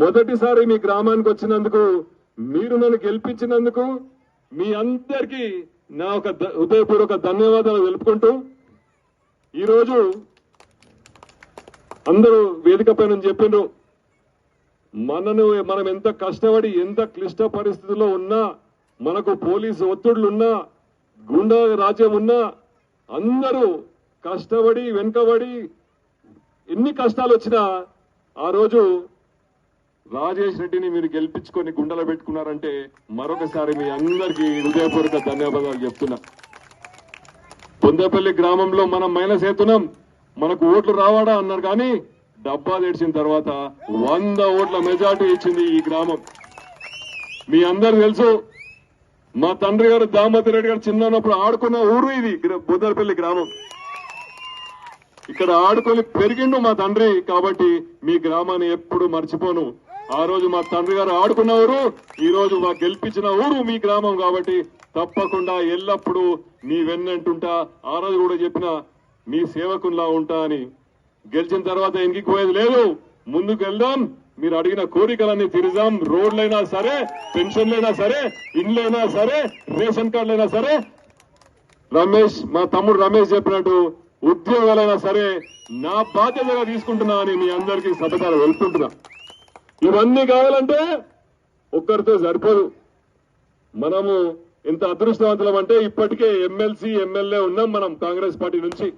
మొదటిసారి మీ గ్రామానికి వచ్చినందుకు, మీరు నన్ను గెలిపించినందుకు మీ అందరికీ నా ఒక హృదయపూర్వక ధన్యవాదాలు తెలుపుకుంటూ, ఈరోజు అందరూ వేదిక పైన చెప్పిండ్రు, మనం ఎంత కష్టపడి ఎంత క్లిష్ట పరిస్థితుల్లో ఉన్నా, మనకు పోలీసు ఒత్తిళ్లున్నా, గుండా రాజ్యం ఉన్నా, అందరూ కష్టపడి వెనుకబడి ఎన్ని కష్టాలు వచ్చినా ఆ రోజు రాజేష్ రెడ్డిని మీరు గెలిపించుకొని గుండెలో పెట్టుకున్నారంటే మరొకసారి మీ అందరికీ హృదయపూర్వక ధన్యవాదాలు చెప్తున్నా. పొందేపల్లి గ్రామంలో మనం మైనస్ అవుతున్నాం, మనకు ఓట్లు రావాడా అన్నారు, కానీ డబ్బా తెడిచిన తర్వాత 100 ఓట్ల మెజార్టీ ఇచ్చింది ఈ గ్రామం. మీ అందరు తెలుసు, మా తండ్రి గారు దామోదర్ రెడ్డి గారు చిన్నప్పుడు ఆడుకున్న ఊరు ఇది బుద్దరపల్లి గ్రామం. ఇక్కడ ఆడుకొని పెరిగిండు మా తండ్రి, కాబట్టి మీ గ్రామాన్ని ఎప్పుడు మర్చిపోను. ఆ రోజు మా తండ్రి గారు ఆడుకున్న ఊరు, ఈ రోజు మా గెలిపించిన ఊరు మీ గ్రామం. కాబట్టి తప్పకుండా ఎల్లప్పుడూ మీ వెన్నంటుంటా. ఆ రోజు కూడా చెప్పిన మీ సేవకుల్లా ఉంటా అని. గెలిచిన తర్వాత ఇంటికి పోయేది లేదు, ముందుకు వెళ్దాం, మీరు అడిగిన కోరికలన్నీ తీరుదాం. రోడ్లైనా సరే, పెన్షన్లైనా సరే, ఇండ్లైనా సరే, రేషన్ కార్డులైనా సరే, రమేష్ మా తమ్ముడు రమేష్ చెప్పినట్టు ఉద్యోగాలైనా సరే నా బాధ్యతగా తీసుకుంటున్నా అని మీ అందరికీ సభతాలు వెళ్తుంటున్నా. ఇవన్నీ కావాలంటే ఒక్కరితో సరిపోదు. మనము ఎంత అదృష్టవంతులం అంటే ఇప్పటికే ఎమ్మెల్సీ ఎమ్మెల్యే ఉన్నాం మనం కాంగ్రెస్ పార్టీ నుంచి.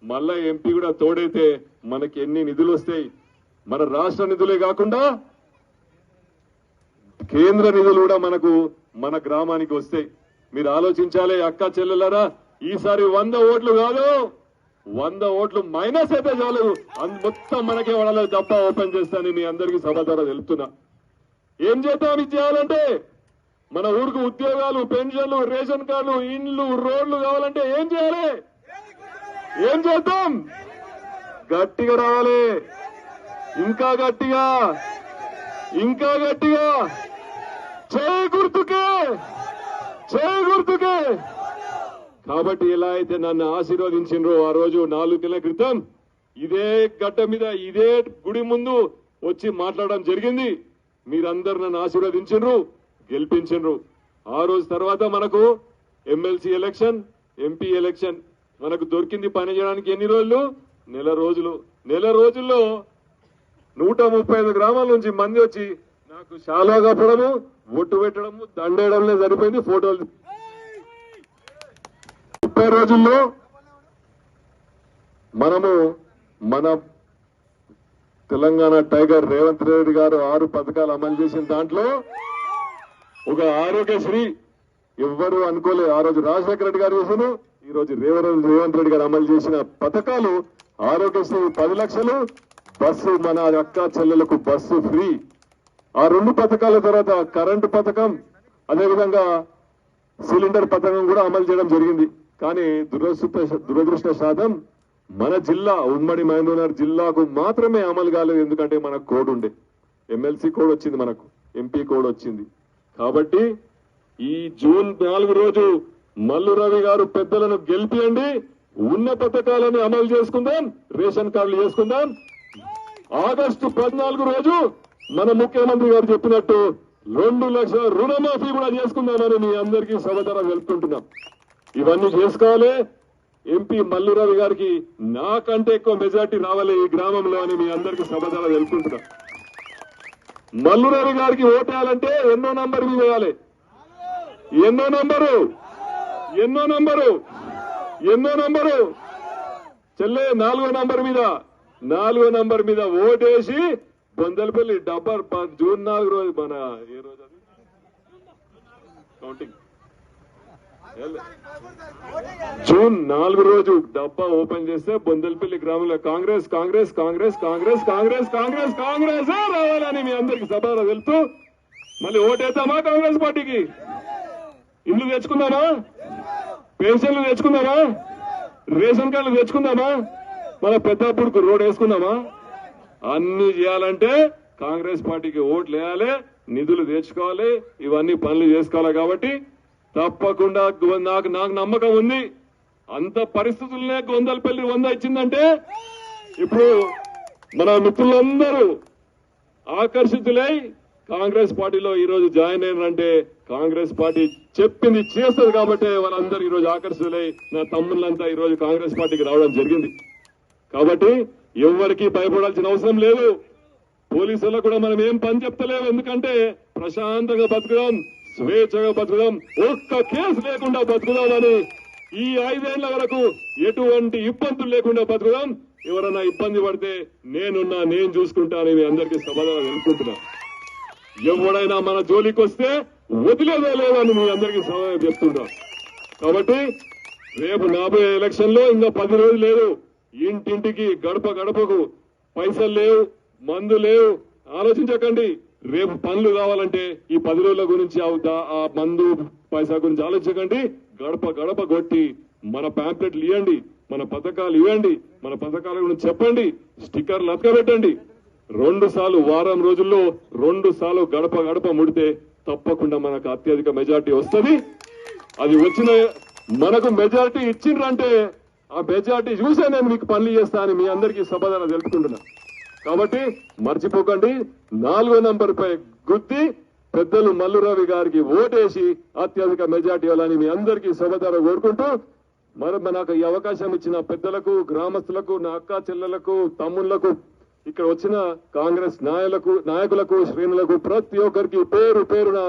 మళ్ళా ఎంపీ కూడా తోడైతే మనకి ఎన్ని నిధులు వస్తాయి. మన రాష్ట్ర నిధులే కాకుండా కేంద్ర నిధులు కూడా మనకు మన గ్రామానికి వస్తాయి. మీరు ఆలోచించాలి అక్క చెల్లెలరా, ఈసారి 100 ఓట్లు కాదు, 100 ఓట్లు మైనస్ అయితే చాలు, మొత్తం మనకే వాడాలి. తప్ప ఓపెన్ చేస్తానని మీ అందరికీ సభ ద్వారా తెలుపుతున్నా. ఏం చేద్దాం ఇది చేయాలంటే, మన ఊరికి ఉద్యోగాలు, పెన్షన్లు, రేషన్ కార్డులు, ఇండ్లు, రోడ్లు కావాలంటే ఏం చేయాలి? ఏం చేద్దాం? గట్టిగా రావాలి, ఇంకా గట్టిగా, ఇంకా గట్టిగా. చేయి గుర్తుకే, చేయి గుర్తుకే. కాబట్టి ఎలా అయితే నన్ను ఆశీర్వదించిండ్రో ఆ రోజు 4 నెలల క్రితం ఇదే గడ్డ మీద ఇదే గుడి ముందు వచ్చి మాట్లాడడం జరిగింది. మీరందరూ నన్ను ఆశీర్వదించిండ్రు, గెలిపించిండ్రు. ఆ రోజు తర్వాత మనకు ఎమ్మెల్సీ ఎలక్షన్, ఎంపీ ఎలక్షన్ మనకు దొరికింది. పని చేయడానికి ఎన్ని రోజులు? నెల రోజులు. నెల రోజుల్లో 135 గ్రామాల నుంచి మంది వచ్చి నాకు శాలువా కప్పడము, ఒట్టు పెట్టడము, దండేయడంలో సరిపోయింది. ఫోటోలు 30 రోజుల్లో మనము మన తెలంగాణ టైగర్ రేవంత్ రెడ్డి గారు 6 పథకాలు అమలు చేసిన దాంట్లో ఒక ఆరోగ్యశ్రీ ఎవ్వరూ అనుకోలేదు. ఆ రోజు రాజశేఖర రెడ్డి గారు చేసిన, ఈ రోజు రేవంత్ రెడ్డి గారు అమలు చేసిన పథకాలు ఆరోగ్యశ్రీ 10 లక్షలు, బస్సు మన అక్క చెల్లెలకు బస్సు ఫ్రీ. ఆ 2 పథకాల తర్వాత కరెంటు పథకం, అదేవిధంగా సిలిండర్ పథకం కూడా అమలు చేయడం జరిగింది. కానీ దురదృష్టశాతం మన జిల్లా ఉమ్మడి మహబూబ్నగర్ జిల్లాకు మాత్రమే అమలు కాలేదు. ఎందుకంటే మనకు కోడ్ ఉండే, ఎమ్మెల్సీ కోడ్ వచ్చింది, మనకు ఎంపీ కోడ్ వచ్చింది. కాబట్టి ఈ జూన్ 4 రోజు మల్లు రవి గారు పెద్దలను గెలిపియండి, ఉన్న పథకాలను అమలు చేసుకుందాం, రేషన్ కార్డులు చేసుకుందాం. ఆగస్టు 14 రోజు మన ముఖ్యమంత్రి గారు చెప్పినట్టు 2 లక్షల రుణమాఫీ కూడా చేసుకుందామని మీ అందరికీ సభతరా తెలుపుకుంటున్నాం. ఇవన్నీ చేసుకోవాలి. ఎంపీ మల్లు రవి గారికి నాకంటే ఎక్కువ మెజార్టీ రావాలి ఈ గ్రామంలో అని మీ అందరికీ సభతరా తెలుపుకుంటున్నాం. మల్లు రవి గారికి ఓటేయాలంటే ఎన్నో నంబర్ మీద వేయాలి. ఎన్నో నంబరు, ఎన్నో నంబరు, ఎన్నో నంబరు చెల్లె 4వ నంబర్ మీద, 4వ నంబర్ మీద ఓటేసి బొందలపల్లి డబ్బర్ జూన్ 4 రోజు మన ఏ రోజు అది కౌంటింగ్ జూన్ 4 రోజు డబ్బా ఓపెన్ చేస్తే బొందలపల్లి గ్రామంలో కాంగ్రెస్ కాంగ్రెస్ కాంగ్రెస్ కాంగ్రెస్ కాంగ్రెస్ కాంగ్రెస్ కాంగ్రెస్ రావాలని మీ అందరికి సభలో వెళ్తూ మళ్ళీ ఓటేద్దామా కాంగ్రెస్ పార్టీకి? ఇల్లు తెచ్చుకుందామా? పెన్షన్లు తెచ్చుకుందామా? రేషన్ కార్డులు తెచ్చుకుందామా? మన పెద్దాపూర్కు రోడ్ వేసుకుందామా? అన్ని చేయాలంటే కాంగ్రెస్ పార్టీకి ఓట్లు వేయాలి, నిధులు తెచ్చుకోవాలి, ఇవన్నీ పనులు చేసుకోవాలి. కాబట్టి తప్పకుండా నాకు నమ్మకం ఉంది. అంత పరిస్థితులనే గొందలపల్లి 100 ఇచ్చిందంటే ఇప్పుడు మన మిత్రులందరూ ఆకర్షితులై కాంగ్రెస్ పార్టీలో ఈ రోజు జాయిన్ అయినారంటే కాంగ్రెస్ పార్టీ చెప్పింది చేస్తుంది కాబట్టి వాళ్ళందరూ ఈ రోజు ఆకర్షితులై నా తమ్ముళ్ళంతా ఈ రోజు కాంగ్రెస్ పార్టీకి రావడం జరిగింది. కాబట్టి ఎవరికి భయపడాల్సిన అవసరం లేదు. పోలీసులకు కూడా మనం ఏం పని చెప్తలేము. ఎందుకంటే ప్రశాంతంగా బతుకుదాం, స్వేచ్ఛగా బతుకుదాం, ఒక్క కేసు లేకుండా బతుకుదాం అని ఈ 5 ఏళ్ల వరకు ఎటువంటి ఇబ్బందులు లేకుండా బతుకుదాం. ఎవరైనా ఇబ్బంది పడితే నేను చూసుకుంటానని మీ అందరికీ సమాధానం తెలుపుకుంటున్నా. ఎవడైనా మన జోలికి వస్తే వదిలేదే లేదని మీ అందరికీ సమాధానం చెప్తున్నా. కాబట్టి రేపు 40 ఎలక్షన్ లో ఇంకా 10 రోజులు లేదు. ఇంటింటికి గడప గడపకు పైసలు లేవు, మందు లేవు. ఆలోచించకండి. రేపు పనులు కావాలంటే ఈ 10 రోజుల గురించి ఆ మందు పైసా గురించి ఆలోచించకండి. గడప గడప కొట్టి మన ప్యాంప్లెట్లు ఇవ్వండి, మన పథకాలు ఇవ్వండి, మన పథకాల గురించి చెప్పండి, స్టిక్కర్లు అతకబెట్టండి. 2 సార్లు వారం రోజుల్లో 2 సార్లు గడప గడప ముడితే తప్పకుండా మనకు అత్యధిక మెజార్టీ వస్తుంది. అది వచ్చిన మనకు మెజార్టీ ఇచ్చిండ్రంటే ఆ మెజార్టీ చూసే నేను మీకు పనులు చేస్తా అని మీ అందరికీ సమాధానం తెలుపుకుంటున్నా. కాబట్టి మర్చిపోకండి, 4వ నంబర్పై గుద్ది పెద్దలు మల్లురవి గారికి ఓటేసి అత్యధిక మెజార్టీ ఇవ్వాలని మీ అందరికీ సమాధానం కోరుకుంటూ నాకు ఈ అవకాశం ఇచ్చిన పెద్దలకు, గ్రామస్తులకు, నా అక్క చెల్లెలకు, తమ్ముళ్లకు, ఇక్కడ వచ్చిన కాంగ్రెస్ నాయకులకు, శ్రేణులకు ప్రతి ఒక్కరికి పేరు పేరున